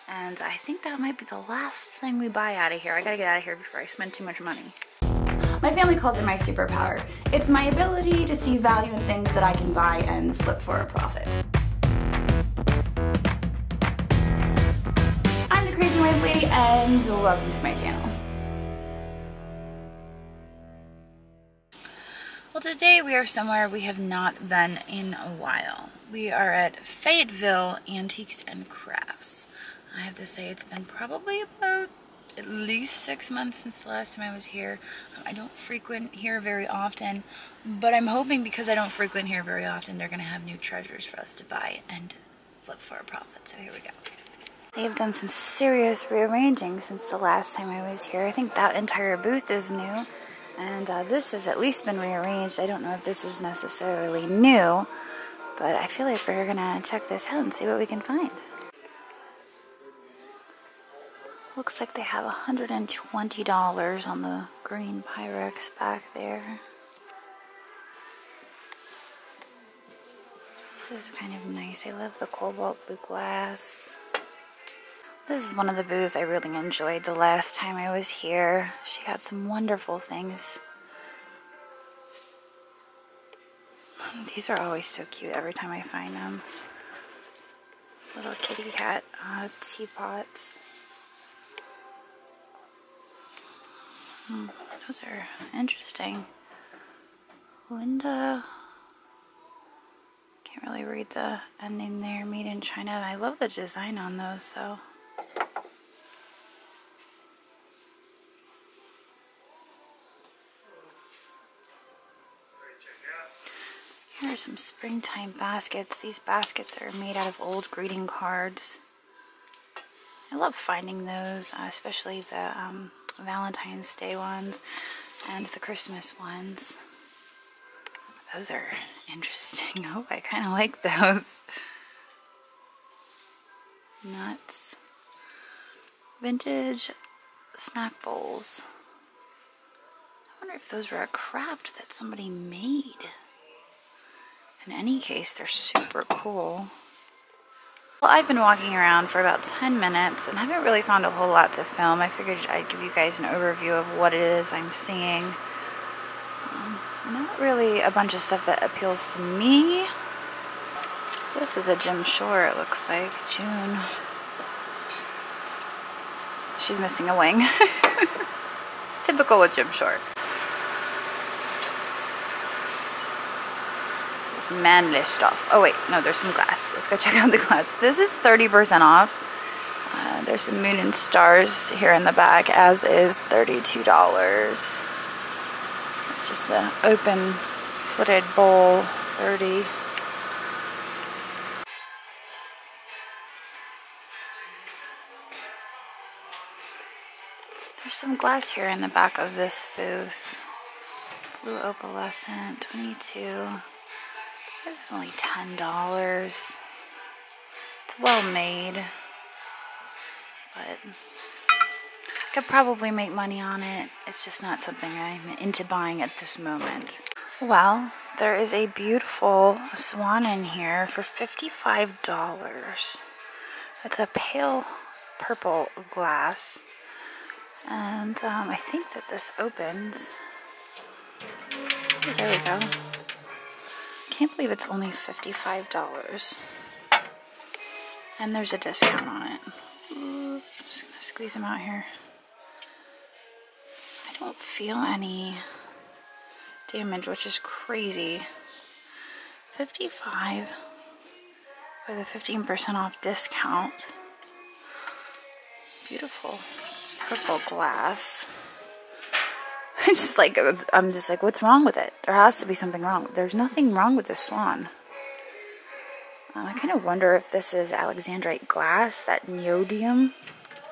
And I think that might be the last thing we buy out of here. I gotta get out of here before I spend too much money. My family calls it my superpower. It's my ability to see value in things that I can buy and flip for a profit. I'm the Crazy Wife Lady, and welcome to my channel. Well, today we are somewhere we have not been in a while. We are at Fayetteville Antiques and Crafts. I have to say it's been probably about at least 6 months since the last time I was here. I don't frequent here very often, but I'm hoping because I don't frequent here very often, they're going to have new treasures for us to buy and flip for a profit. So here we go. They have done some serious rearranging since the last time I was here. I think that entire booth is new. And this has at least been rearranged. I don't know if this is necessarily new, but I feel like we're gonna check this out and see what we can find. Looks like they have $120 on the green Pyrex back there. This is kind of nice. I love the cobalt blue glass. This is one of the booths I really enjoyed the last time I was here. She had some wonderful things. These are always so cute every time I find them. Little kitty cat teapots. Those are interesting. Linda. Can't really read the ending there. Made in China. I love the design on those though. Here are some springtime baskets. These baskets are made out of old greeting cards. I love finding those, especially the Valentine's Day ones and the Christmas ones. Those are interesting. Oh, I kind of like those. Nuts. Vintage snack bowls. I wonder if those were a craft that somebody made. In any case, they're super cool. Well, I've been walking around for about 10 minutes and I haven't really found a whole lot to film. I figured I'd give you guys an overview of what it is I'm seeing. Not really a bunch of stuff that appeals to me. This is a Jim Shore, it looks like. June. She's missing a wing. Typical with Jim Shore. Manly stuff. Oh wait, no, there's some glass. Let's go check out the glass. This is 30% off. There's some moon and stars here in the back, as is $32. It's just an open-footed bowl, $30. There's some glass here in the back of this booth. Blue opalescent, $22. This is only $10. It's well made, but I could probably make money on it. It's just not something I'm into buying at this moment. Well, there is a beautiful swan in here for $55. It's a pale purple glass, and I think that this opens. Oh, there we go. Can't believe it's only $55. And there's a discount on it. Ooh, just gonna squeeze them out here. I don't feel any damage, which is crazy. $55 with a 15% off discount. Beautiful purple glass. I'm just like, what's wrong with it? There has to be something wrong. There's nothing wrong with this swan. I kind of wonder if this is Alexandrite glass, that neodymium,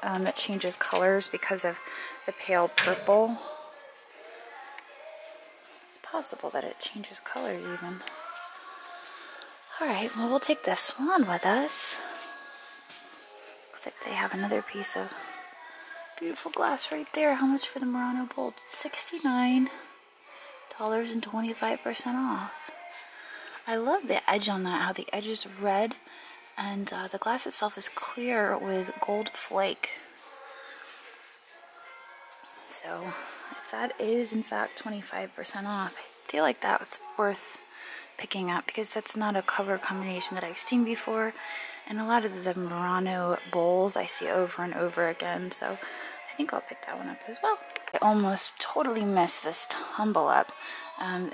that changes colors because of the pale purple. It's possible that it changes colors even. Alright, well, we'll take this swan with us. Looks like they have another piece of beautiful glass right there. How much for the Murano bowl? $69 and 25% off. I love the edge on that, how the edge is red And the glass itself is clear with gold flake. So if that is in fact 25% off, I feel like that's worth picking up because that's not a color combination that I've seen before. And a lot of the Murano bowls I see over and over again. So I think I'll pick that one up as well. I almost totally missed this tumble up.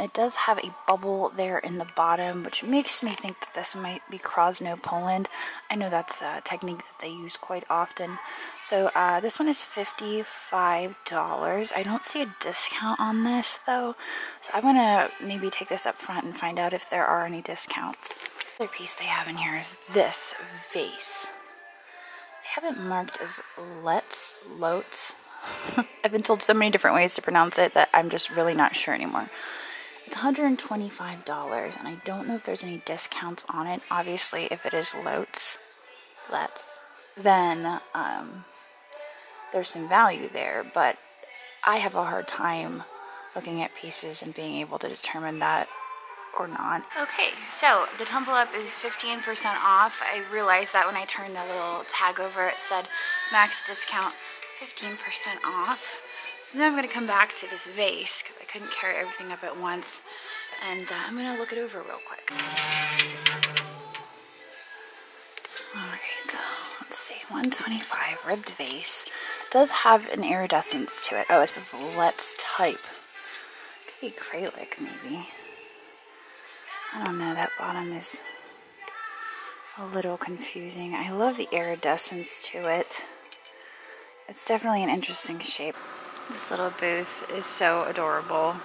It does have a bubble there in the bottom, which makes me think that this might be Krosno Poland. I know that's a technique that they use quite often. So this one is $55. I don't see a discount on this though. So I'm gonna maybe take this up front and find out if there are any discounts. The other piece they have in here is this vase. They have it marked as Lotes. I've been told so many different ways to pronounce it that I'm just really not sure anymore. It's $125, and I don't know if there's any discounts on it. Obviously, if it is Lotes, then there's some value there, but I have a hard time looking at pieces and being able to determine that or not. Okay, so the tumble up is 15% off. I realized that when I turned the little tag over, it said max discount 15% off. So now I'm going to come back to this vase because I couldn't carry everything up at once, and I'm going to look it over real quick. Alright, let's see, 125 ribbed vase. It does have an iridescence to it. Oh, it says Let's Type. Could be acrylic maybe. I don't know, that bottom is a little confusing. I love the iridescence to it. It's definitely an interesting shape. This little booth is so adorable.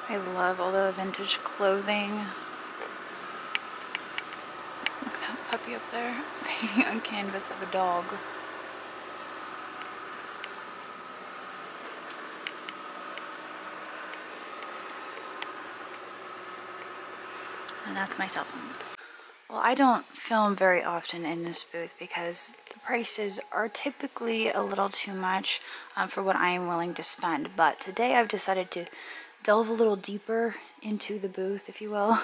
I love all the vintage clothing. Look at that puppy up there, painting on canvas of a dog. And that's my cell phone. Well, I don't film very often in this booth because the prices are typically a little too much for what I am willing to spend. But today I've decided to delve a little deeper into the booth, if you will.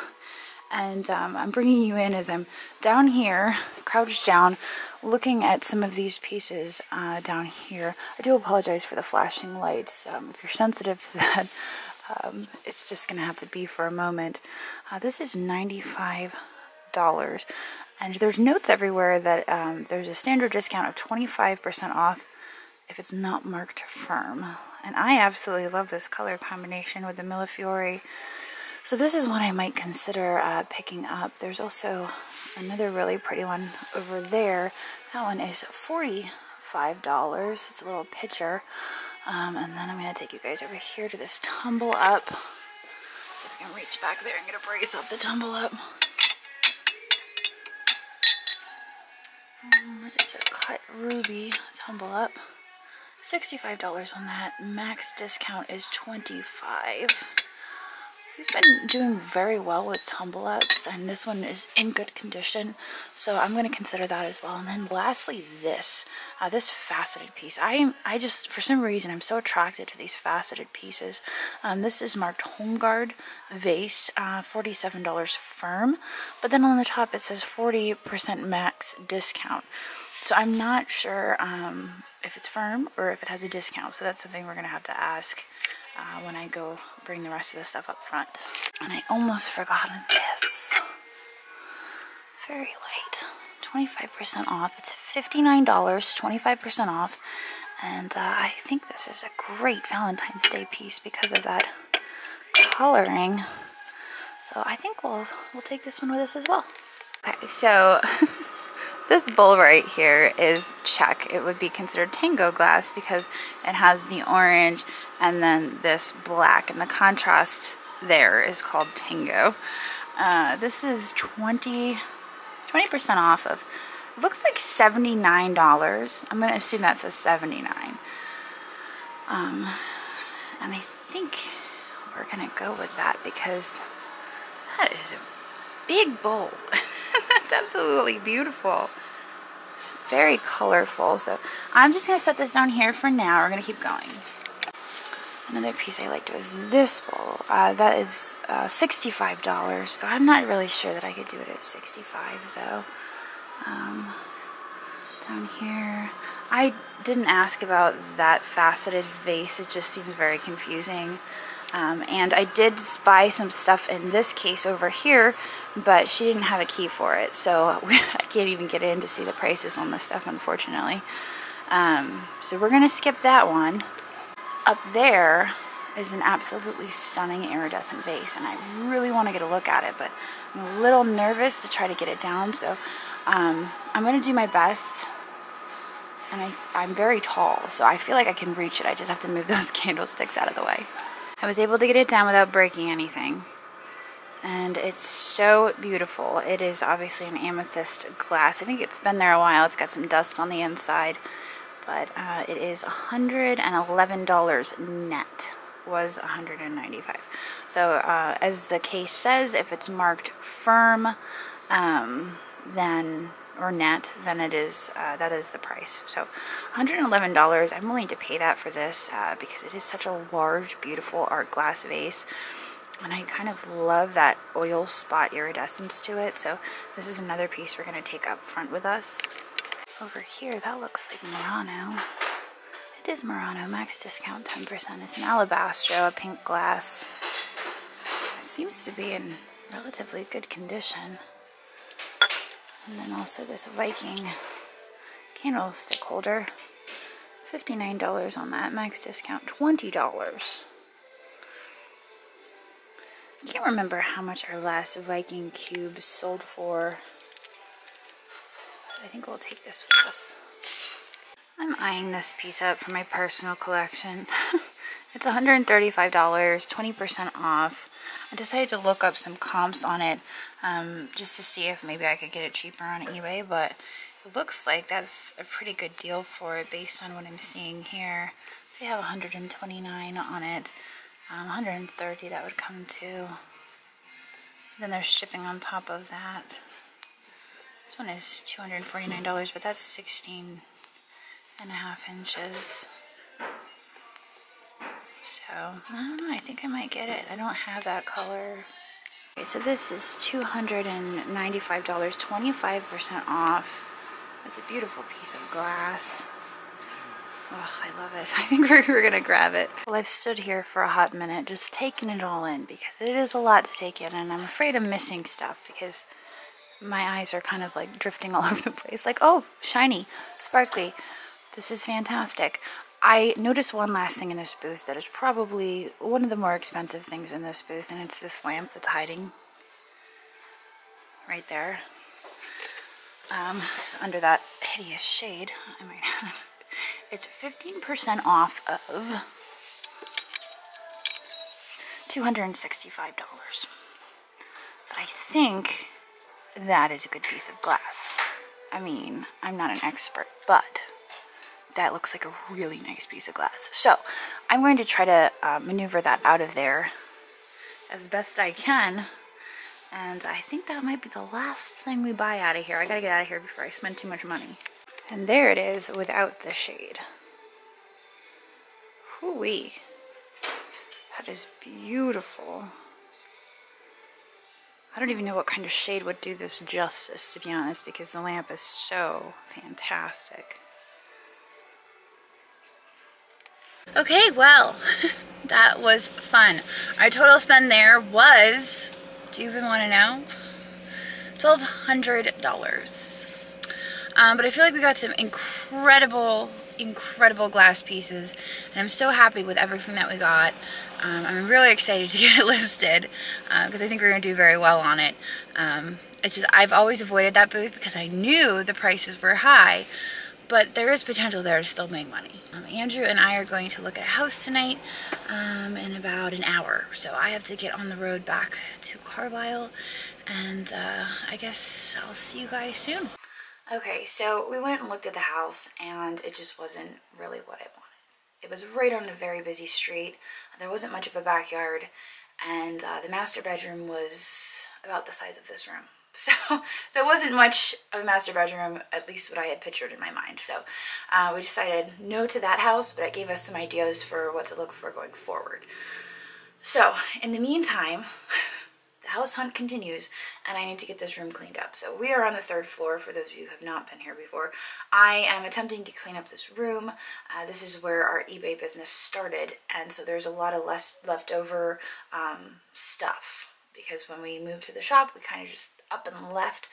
And I'm bringing you in as I'm down here, crouched down, looking at some of these pieces down here. I do apologize for the flashing lights. If you're sensitive to that, it's just going to have to be for a moment. This is $95. And there's notes everywhere that there's a standard discount of 25% off if it's not marked firm. And I absolutely love this color combination with the Millefiori. So this is one I might consider picking up. There's also another really pretty one over there. That one is $45. It's a little picture. And then I'm going to take you guys over here to this tumble up. See if I can reach back there and get a brace off the tumble up. It's a cut ruby tumble up. $65 on that. Max discount is $25. We've been doing very well with tumble ups, and this one is in good condition, so I'm going to consider that as well. And then lastly, this faceted piece. I just, for some reason, I'm so attracted to these faceted pieces. This is marked Home Guard vase, $47 firm, but then on the top it says 40% max discount. So I'm not sure if it's firm or if it has a discount, so that's something we're going to have to ask when I go bring the rest of the stuff up front. And I almost forgot this. Very light. 25% off. It's $59, 25% off. And I think this is a great Valentine's Day piece because of that coloring. So I think we'll take this one with us as well. Okay, so this bowl right here is check. It would be considered Tango Glass because it has the orange and then this black, and the contrast there is called Tango. This is 20% off of, it looks like $79. I'm going to assume that says $79. And I think we're going to go with that because that is a big bowl. That's absolutely beautiful. It's very colorful. So I'm just going to set this down here for now. We're going to keep going. Another piece I liked was this bowl. That is $65. I'm not really sure that I could do it at $65 though. Down here, I didn't ask about that faceted vase. It just seems very confusing. And I did buy some stuff in this case over here, but she didn't have a key for it, so I can't even get in to see the prices on this stuff, unfortunately. So we're gonna skip that one. Up there is an absolutely stunning iridescent vase, and I really want to get a look at it, but I'm a little nervous to try to get it down, so I'm gonna do my best. And I'm very tall, so I feel like I can reach it. I just have to move those candlesticks out of the way. I was able to get it down without breaking anything. And it's so beautiful. It is obviously an amethyst glass. I think it's been there a while. It's got some dust on the inside. But it is $111 net. Was $195. So as the case says, if it's marked firm, then or net, then it is that is the price. So $111. I'm willing to pay that for this because it is such a large, beautiful art glass vase, and I kind of love that oil spot iridescence to it. So this is another piece we're going to take up front with us. Over here, that looks like Murano. It is Murano, max discount 10%. It's an alabastro, a pink glass. It seems to be in relatively good condition. And then also this Viking candlestick holder, $59 on that, max discount $20. I can't remember how much our last Viking cube sold for. I think we'll take this with us. I'm eyeing this piece up for my personal collection. It's $135, 20% off. I decided to look up some comps on it just to see if maybe I could get it cheaper on eBay, but it looks like that's a pretty good deal for it based on what I'm seeing here. They have 129 on it, 130 that would come to. Then there's shipping on top of that. This one is $249, but that's 16.5 inches. So, I don't know, I think I might get it. I don't have that color. Okay, so this is $295, 25% off. It's a beautiful piece of glass. Oh, I love it. I think we're gonna grab it. Well, I've stood here for a hot minute just taking it all in because it is a lot to take in, and I'm afraid I'm missing stuff because my eyes are kind of like drifting all over the place. Like, oh, shiny, sparkly. This is fantastic. I noticed one last thing in this booth that is probably one of the more expensive things in this booth, and it's this lamp that's hiding right there under that hideous shade, I might add. It's 15% off of $265. But I think that is a good piece of glass. I mean, I'm not an expert, but that looks like a really nice piece of glass. So I'm going to try to maneuver that out of there as best I can. And I think that might be the last thing we buy out of here. I gotta get out of here before I spend too much money. And there it is without the shade. Hoo-wee. That is beautiful. I don't even know what kind of shade would do this justice, to be honest, because the lamp is so fantastic. Okay, well, that was fun. Our total spend there was, do you even want to know? $1,200. But I feel like we got some incredible glass pieces, and I'm so happy with everything that we got. I'm really excited to get it listed because I think we're going to do very well on it. It's just I've always avoided that booth because I knew the prices were high, but there is potential there to still make money. Andrew and I are going to look at a house tonight in about an hour, so I have to get on the road back to Carlisle, and I guess I'll see you guys soon. Okay, so we went and looked at the house, and it just wasn't really what I wanted. It was right on a very busy street. There wasn't much of a backyard, and the master bedroom was about the size of this room. So it wasn't much of a master bedroom, at least what I had pictured in my mind. So we decided no to that house, but it gave us some ideas for what to look for going forward. So in the meantime, the the house hunt continues, and I need to get this room cleaned up. So we are on the 3rd floor, for those of you who have not been here before. I am attempting to clean up this room. This is where our eBay business started, and so there's a lot of leftover stuff, because when we moved to the shop, we kind of just up and left.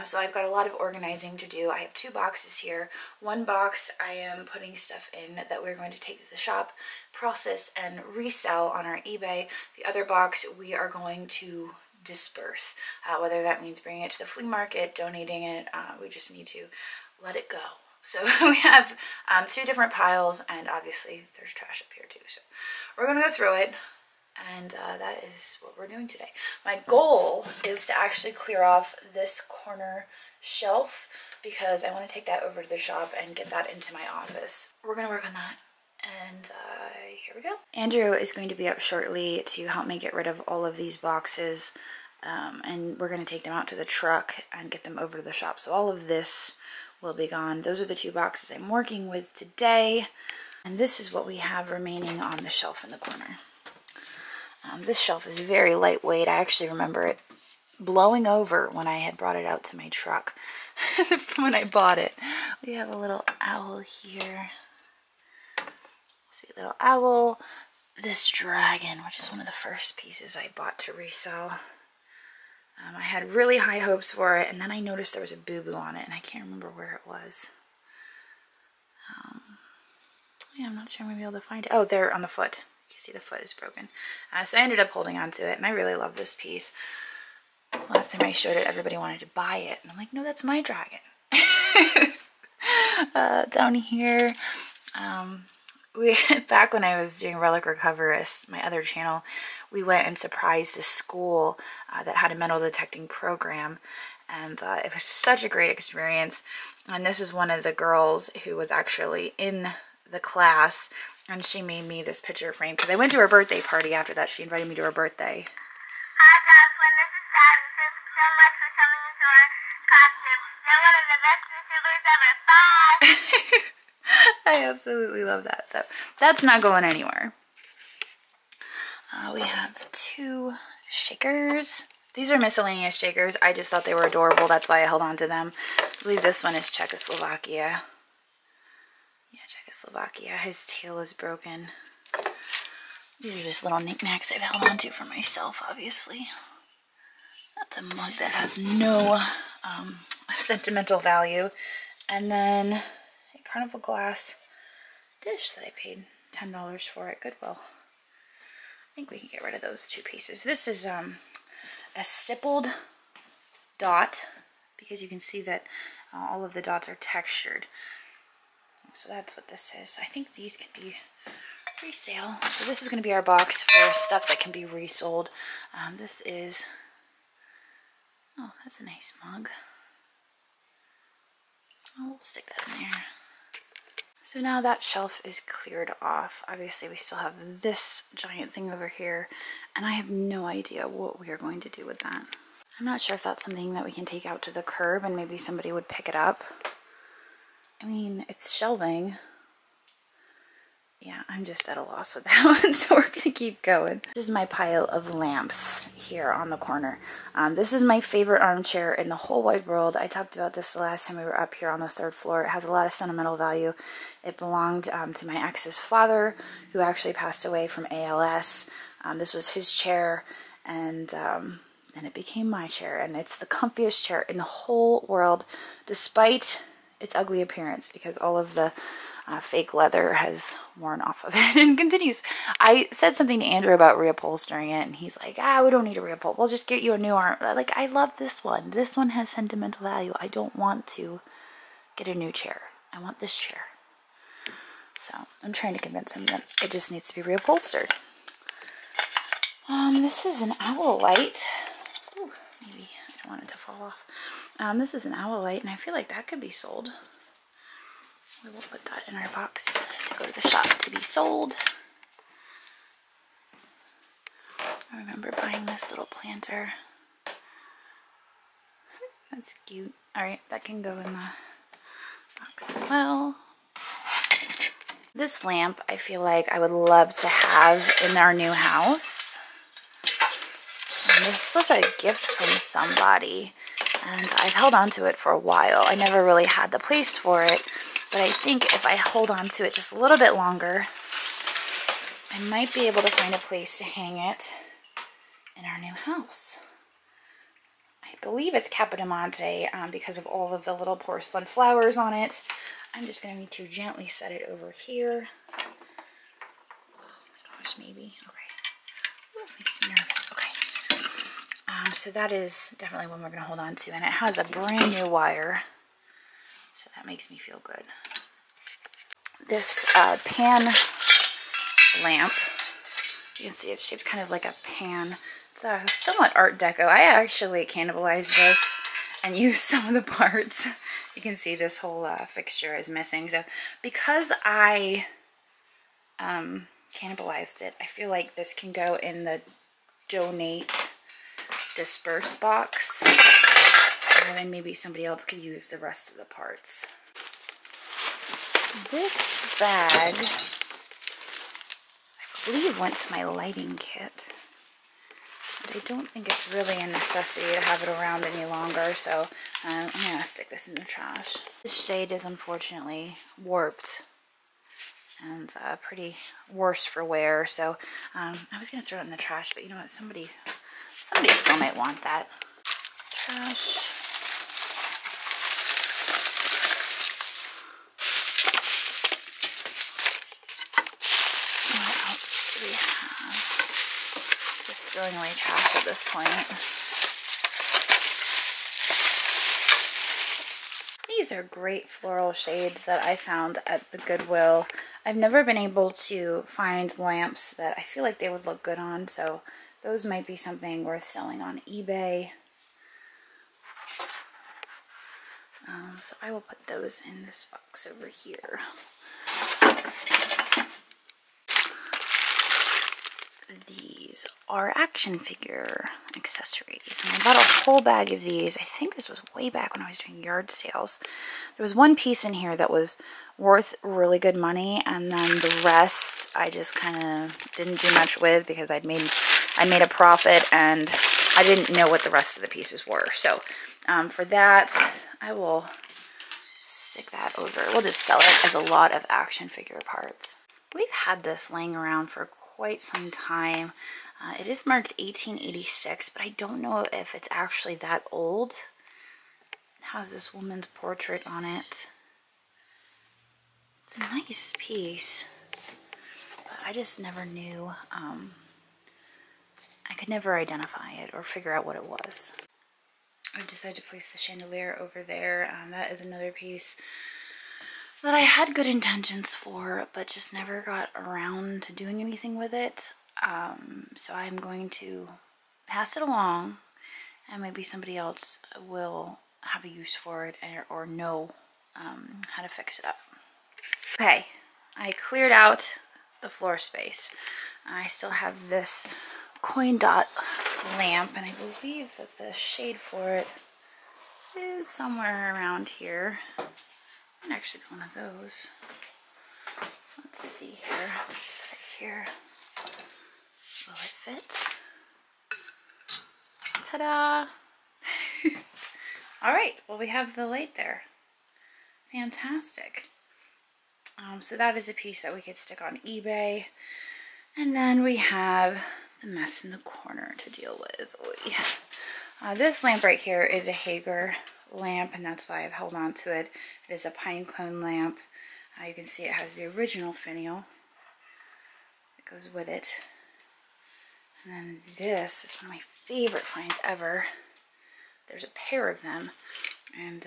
So I've got a lot of organizing to do. I have 2 boxes here. One box I am putting stuff in that we're going to take to the shop, process, and resell on our eBay. The other box we are going to disperse, whether that means bringing it to the flea market, donating it. We just need to let it go. So we have 2 different piles, and obviously there's trash up here too. So we're gonna go through it. And that is what we're doing today. My goal is to actually clear off this corner shelf, because I want to take that over to the shop and get that into my office. We're going to work on that. And here we go. Andrew is going to be up shortly to help me get rid of all of these boxes. And we're going to take them out to the truck and get them over to the shop. So all of this will be gone. Those are the 2 boxes I'm working with today. And this is what we have remaining on the shelf in the corner. This shelf is very lightweight. I actually remember it blowing over when I had brought it out to my truck when I bought it. We have a little owl here. Sweet little owl. This dragon, which is one of the first pieces I bought to resell. I had really high hopes for it, and then I noticed there was a boo-boo on it, and I can't remember where it was. Yeah, I'm not sure I'm going to be able to find it. Oh, there on the foot. You see the foot is broken. So I ended up holding on to it, and I really love this piece. Last time I showed it, everybody wanted to buy it, and I'm like, no, that's my dragon. Down here, back when I was doing Relic Recoverist, my other channel, we went and surprised a school that had a metal detecting program, and it was such a great experience. And this is one of the girls who was actually in the class, and she made me this picture frame because I went to her birthday party after that. She invited me to her birthday. Hi Jocelyn, this is Dad, and thank you so much for coming into our costume. You're one of the best YouTubers ever. Bye! I absolutely love that. So that's not going anywhere. We have 2 shakers. These are miscellaneous shakers. I just thought they were adorable. That's why I held on to them. I believe this one is Czechoslovakia. Czechoslovakia. His tail is broken. These are just little knickknacks I've held on to for myself, obviously. That's a mug that has no sentimental value. And then a Carnival Glass dish that I paid $10 for at Goodwill. I think we can get rid of those 2 pieces. This is a stippled dot, because you can see that all of the dots are textured. So that's what this is. I think these can be resale. So this is going to be our box for stuff that can be resold. This is, oh, that's a nice mug. Oh, we'll stick that in there. So now that shelf is cleared off. Obviously we still have this giant thing over here, and I have no idea what we are going to do with that. I'm not sure if that's something that we can take out to the curb and maybe somebody would pick it up. I mean, it's shelving. Yeah, I'm just at a loss with that one, so we're gonna keep going. This is my pile of lamps here on the corner. This is my favorite armchair in the whole wide world. I talked about this the last time we were up here on the 3rd floor. It has a lot of sentimental value. It belonged to my ex's father, who actually passed away from ALS. This was his chair, and it became my chair, and it's the comfiest chair in the whole world, despite its ugly appearance, because all of the fake leather has worn off of it and continues. I said something to Andrew about reupholstering it, and he's like, we don't need a reupholster. We'll just get you a new arm. Like, I love this one. This one has sentimental value. I don't want to get a new chair. I want this chair. So I'm trying to convince him that it just needs to be reupholstered. This is an owl light. Ooh, maybe I don't want it to fall off. This is an owl light, and I feel like that could be sold. We will put that in our box to go to the shop to be sold. I remember buying this little planter. That's cute. Alright, that can go in the box as well. This lamp, I feel like I would love to have in our new house. And this was a gift from somebody, and I've held on to it for a while. I never really had the place for it, but I think if I hold on to it just a little bit longer, I might be able to find a place to hang it in our new house. I believe it's Capodimonte because of all of the little porcelain flowers on it. I'm just going to need to gently set it over here. Oh my gosh, maybe. Okay. Ooh, makes me nervous. Okay. So that is definitely one we're going to hold on to. And it has a brand new wire. So that makes me feel good. This pan lamp, you can see it's shaped kind of like a pan. It's somewhat Art Deco. I actually cannibalized this and used some of the parts. You can see this whole fixture is missing. So because I cannibalized it, I feel like this can go in the donate disperse box. And then maybe somebody else could use the rest of the parts. This bag, I believe, went to my lighting kit. But I don't think it's really a necessity to have it around any longer, so I'm going to stick this in the trash. This shade is unfortunately warped and pretty worse for wear, so I was going to throw it in the trash, but you know what, somebody still might want that. Trash. What else do we have? Just throwing away trash at this point. These are great floral shades that I found at the Goodwill. I've never been able to find lamps that I feel like they would look good on, so those might be something worth selling on eBay. So I will put those in this box over here. These are action figure accessories, and I bought a whole bag of these. I think this was way back when I was doing yard sales. There was one piece in here that was worth really good money, and then the rest I just kind of didn't do much with because I made a profit and I didn't know what the rest of the pieces were. So for that, I will stick that over. We'll just sell it as a lot of action figure parts. We've had this laying around for quite some time. It is marked 1886, but I don't know if it's actually that old. It has this woman's portrait on it. It's a nice piece, but I just never knew. I could never identify it or figure out what it was. I decided to place the chandelier over there. That is another piece that I had good intentions for, but just never got around to doing anything with it. So I'm going to pass it along, and maybe somebody else will have a use for it or know how to fix it up. Okay, I cleared out the floor space. I still have this coin dot lamp, and I believe that the shade for it is somewhere around here. And actually one of those. Let's see here. Set it here. Will it fit? Ta-da! Alright, well, we have the light there. Fantastic. So that is a piece that we could stick on eBay. And then we have the mess in the corner to deal with. This lamp right here is a Hager lamp, and that's why I've held on to it. It is a Pinecone lamp. You can see it has the original finial that goes with it. And then this is one of my favorite finds ever. There's a pair of them, and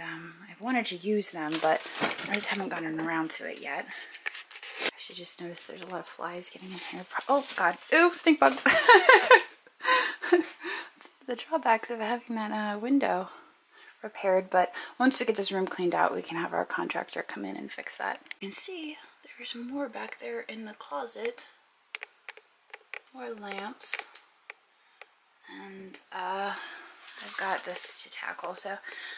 I've wanted to use them, but I just haven't gotten around to it yet. I should just notice there's a lot of flies getting in here. Oh god, ooh, stink bug. The drawbacks of having that window repaired, but once we get this room cleaned out, we can have our contractor come in and fix that. You can see there's more back there in the closet. More lamps. And I've got this to tackle, so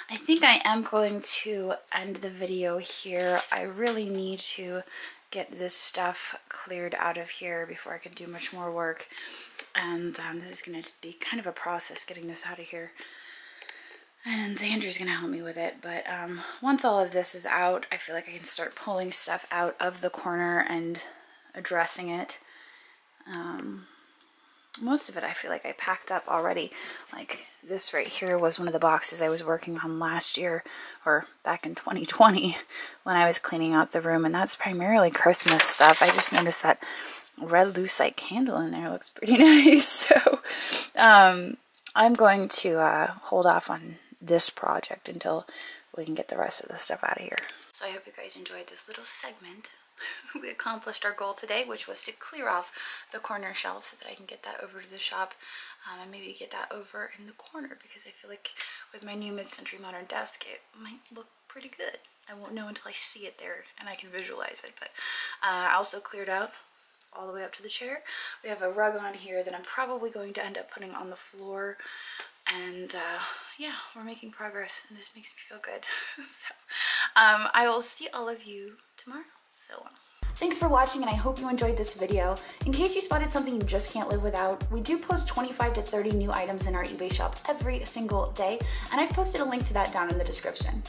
I think I am going to end the video here. I really need to get this stuff cleared out of here before I can do much more work. And this is going to be kind of a process getting this out of here. And Andrew's going to help me with it. But once all of this is out, I feel like I can start pulling stuff out of the corner and addressing it. Most of it I feel like I packed up already. Like this right here was one of the boxes I was working on last year, or back in 2020 when I was cleaning out the room, and that's primarily Christmas stuff. I just noticed that red lucite candle in there looks pretty nice. So I'm going to hold off on this project until we can get the rest of the stuff out of here. So I hope you guys enjoyed this little segment. We accomplished our goal today, which was to clear off the corner shelf so that I can get that over to the shop, and maybe get that over in the corner, because I feel like with my new mid-century modern desk it might look pretty good. I won't know until I see it there and I can visualize it. But I also cleared out all the way up to the chair. We have a rug on here that I'm probably going to end up putting on the floor. And yeah, we're making progress, and this makes me feel good. So I will see all of you tomorrow. So thanks for watching, and I hope you enjoyed this video. In case you spotted something you just can't live without, we do post 25 to 30 new items in our eBay shop every single day, and I've posted a link to that down in the description.